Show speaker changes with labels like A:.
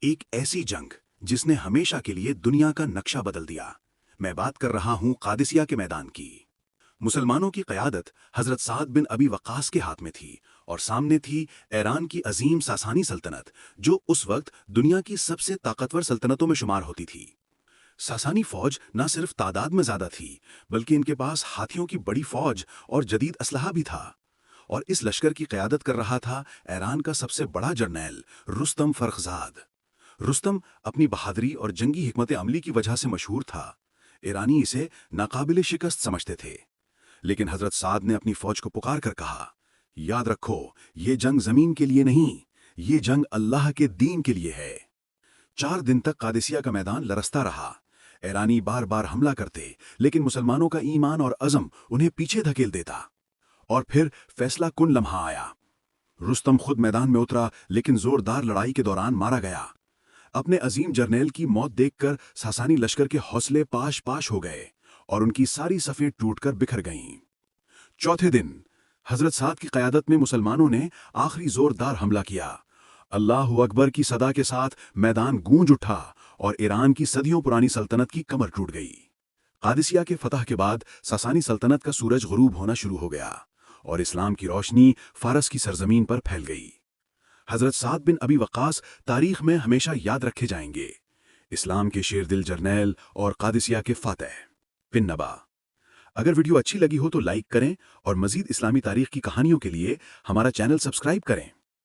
A: ایک ऐसी जंग जिसने हमेशा के लिए दुनिया का नक्शा बदल दिया। मैं बात कर रहा हूं कादिसिया के मैदान की। मुसलमानों की क़यादत हज़रत साद बिन अबी वक़ास के हाथ में थी और सामने थी ईरान की अजीम सासानी सल्तनत, जो उस वक्त दुनिया की सबसे ताकतवर सल्तनतों में शुमार होती थी। सासानी फौज न सिर्फ तादाद में ज़्यादा थी, बल्कि इनके पास हाथियों की बड़ी फौज और जदीद असलहा भी था। और इस लश्कर की क़यादत कर रहा था ईरान का सबसे बड़ा जर्नैल रुस्तम फ़र्खज़ाद। रुस्तम अपनी बहादुरी और जंगी हिकमत अमली की वजह से मशहूर था। ईरानी इसे नाकाबिल शिकस्त समझते थे। लेकिन हजरत साद ने अपनी फौज को पुकार कर कहा, याद रखो, ये जंग जमीन के लिए नहीं, ये जंग अल्लाह के दीन के लिए है। 4 दिन तक कादिसिया का मैदान लरसता रहा। ईरानी बार बार हमला करते, लेकिन मुसलमानों का ईमान और अज़म उन्हें पीछे धकेल देता। और फिर फैसला कुन लम्हा आया। रुस्तम खुद मैदान में उतरा, लेकिन जोरदार लड़ाई के दौरान मारा गया। अपने अजीम जर्नेल की मौत देखकर सासानी लश्कर के हौसले पाश पाश हो गए और उनकी सारी सफ़ें टूटकर बिखर गईं। चौथे दिन हजरत साद की क़यादत में मुसलमानों ने आखिरी जोरदार हमला किया। अल्लाहु अकबर की सदा के साथ मैदान गूंज उठा और ईरान की सदियों पुरानी सल्तनत की कमर टूट गई। कादिसिया के फतह के बाद सासानी सल्तनत का सूरज गुरूब होना शुरू हो गया और इस्लाम की रोशनी फारस की सरजमीन पर फैल गई। हजरत साद बिन अबी वक़ास तारीख में हमेशा याद रखे जाएंगे, इस्लाम के शेर दिल जर्नैल और कादिसिया के फातह। पिन नबा। अगर वीडियो अच्छी लगी हो तो लाइक करें और मज़ीद इस्लामी तारीख की कहानियों के लिए हमारा चैनल सब्सक्राइब करें।